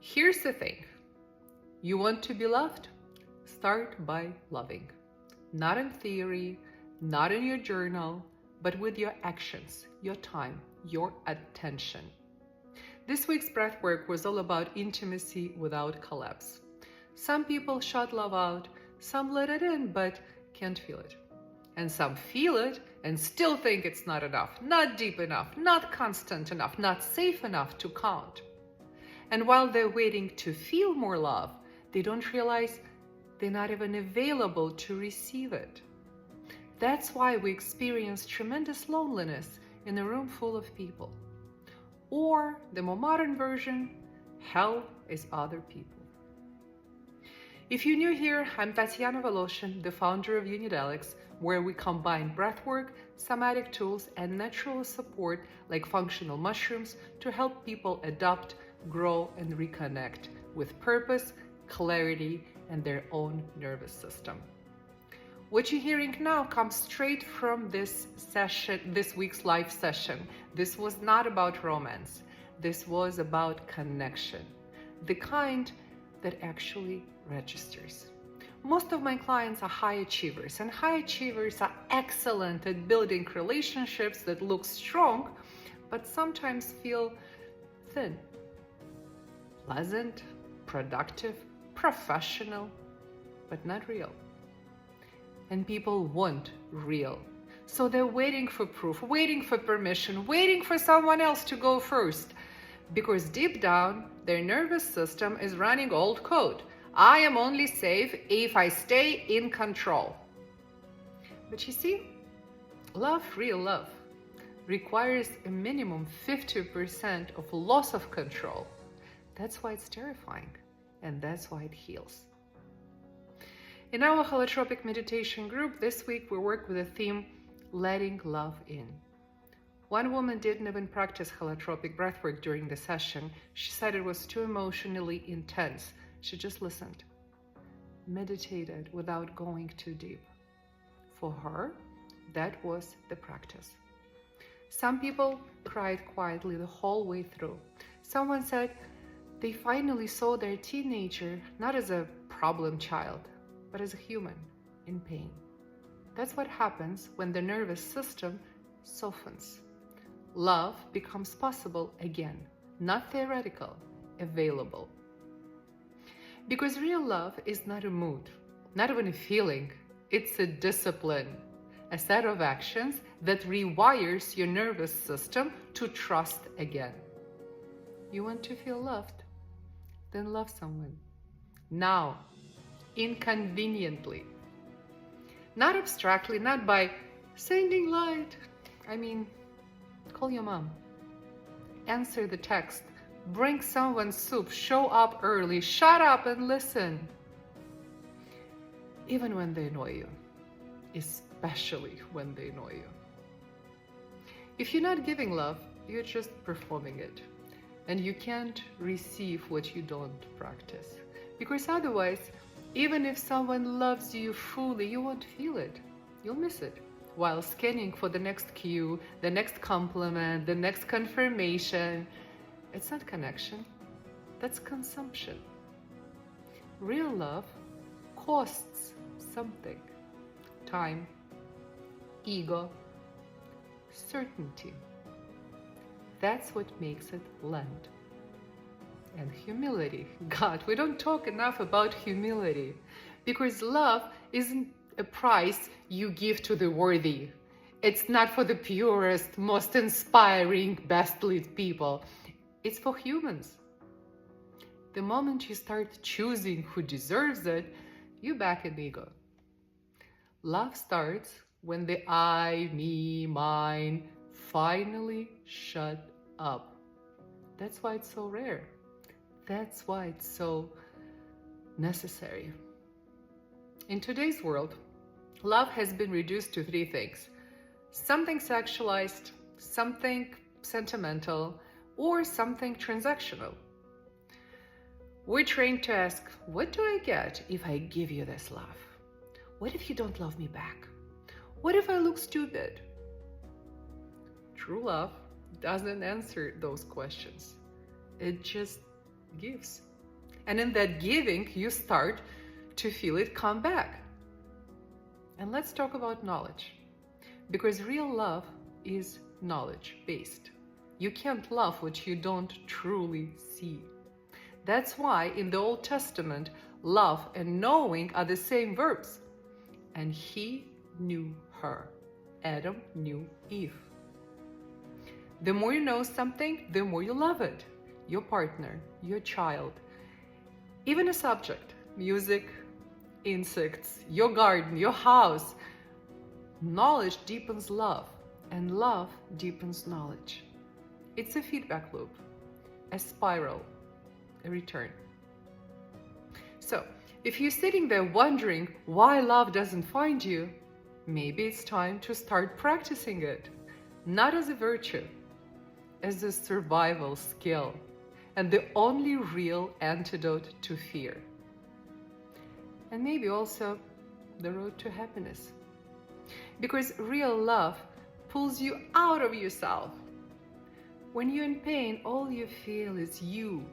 Here's the thing. You want to be loved? Start by loving. Not in theory, not in your journal, but with your actions, your time, your attention. This week's breathwork was all about intimacy without collapse. Some people shut love out, some let it in but can't feel it. And some feel it and still think it's not enough, not deep enough, not constant enough, not safe enough to count. And while they're waiting to feel more love, they don't realize they're not even available to receive it. That's why we experience tremendous loneliness in a room full of people. Or, the more modern version, hell is other people. If you're new here, I'm Tatiana Voloshin, the founder of Unidelics, where we combine breathwork, somatic tools, and natural support like functional mushrooms to help people adopt, grow, and reconnect with purpose, clarity, and their own nervous system. What you're hearing now comes straight from this week's live session. This was not about romance. This was about connection, the kind that actually registers. Most of my clients are high achievers, and high achievers are excellent at building relationships that look strong, but sometimes feel thin, pleasant, productive, professional, but not real. And people want real. So they're waiting for proof, waiting for permission, waiting for someone else to go first. Because deep down, their nervous system is running old code. I am only safe if I stay in control. But you see, love, real love, requires a minimum 50% of loss of control. That's why it's terrifying, and that's why it heals. In our holotropic meditation group this week, we work with the theme, letting love in. One woman didn't even practice holotropic breathwork during the session. She said it was too emotionally intense. She just listened, meditated without going too deep. For her, that was the practice. Some people cried quietly the whole way through. Someone said they finally saw their teenager not as a problem child, but as a human in pain. That's what happens when the nervous system softens. Love becomes possible again, not theoretical, available. Because real love is not a mood, not even a feeling, it's a discipline, a set of actions that rewires your nervous system to trust again. You want to feel loved? Then love someone. Now, inconveniently. Not abstractly, not by sending light. Call your mom. Answer the text. Bring someone soup. Show up early. Shut up and listen. Even when they annoy you. Especially when they annoy you. If you're not giving love, you're just performing it. And you can't receive what you don't practice. Because otherwise, even if someone loves you fully, you won't feel it. You'll miss it while scanning for the next cue, the next compliment, the next confirmation. It's not connection, that's consumption. Real love costs something. Time, ego, certainty. That's what makes it land. And humility. God, we don't talk enough about humility, because love isn't a price you give to the worthy. It's not for the purest, most inspiring, best lit people. It's for humans. The moment you start choosing who deserves it, you back in ego. Love starts when the I, me, mine finally shut up. That's why it's so rare. That's why it's so necessary. In today's world, love has been reduced to three things: something sexualized, something sentimental, or something transactional. We're trained to ask, what do I get if I give you this love? What if you don't love me back? What if I look stupid? True love doesn't answer those questions. It just gives. And in that giving, you start to feel it come back. And let's talk about knowledge. Because real love is knowledge-based. You can't love what you don't truly see. That's why in the Old Testament, love and knowing are the same verbs. And he knew her. Adam knew Eve. The more you know something, the more you love it. Your partner, your child, even a subject, music, insects, your garden, your house. Knowledge deepens love, and love deepens knowledge. It's a feedback loop, a spiral, a return. So, if you're sitting there wondering why love doesn't find you, maybe it's time to start practicing it, not as a virtue, as a survival skill, and the only real antidote to fear. And maybe also the road to happiness. Because real love pulls you out of yourself. When you're in pain, all you feel is you.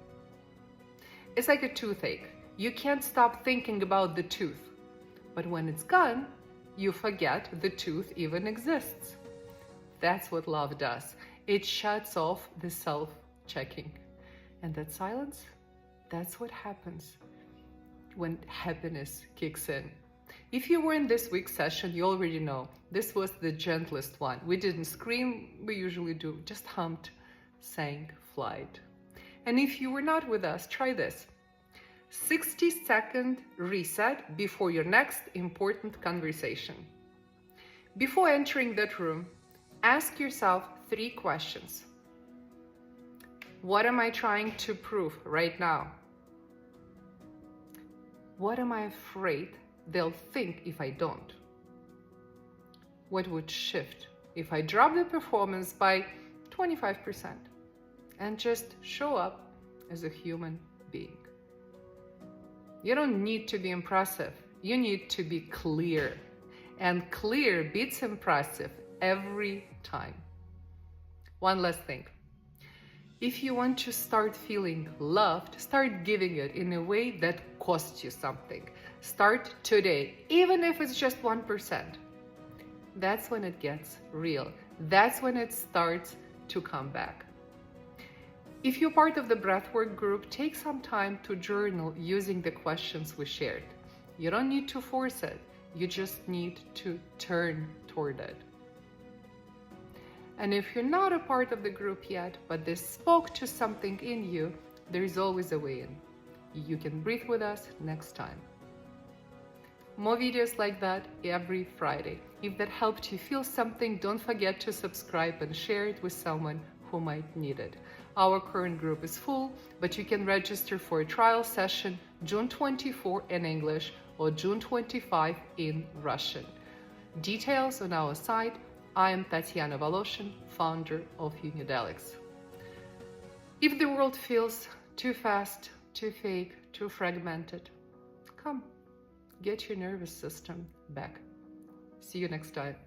It's like a toothache. You can't stop thinking about the tooth. But when it's gone, you forget the tooth even exists. That's what love does. It shuts off the self-checking. And that silence, that's what happens when happiness kicks in. If you were in this week's session, you already know this was the gentlest one. We didn't scream, we usually do, just hummed, sang, flight. And if you were not with us, try this. 60-second reset before your next important conversation. Before entering that room, ask yourself 3 questions. What am I trying to prove right now? What am I afraid they'll think if I don't? What would shift if I drop the performance by 25% and just show up as a human being? You don't need to be impressive. You need to be clear. And clear beats impressive every time. One last thing. If you want to start feeling loved, start giving it in a way that costs you something. Start today, even if it's just 1%. That's when it gets real. That's when it starts to come back. If you're part of the Breathwork group, take some time to journal using the questions we shared. You don't need to force it. You just need to turn toward it. And if you're not a part of the group yet, but this spoke to something in you, there is always a way in. You can breathe with us next time. More videos like that every Friday. If that helped you feel something, don't forget to subscribe and share it with someone who might need it. Our current group is full, but you can register for a trial session June 24 in English or June 25 in Russian. Details on our site. I am Tatiana Voloshin, founder of Unidelics. If the world feels too fast, too fake, too fragmented, come, get your nervous system back. See you next time.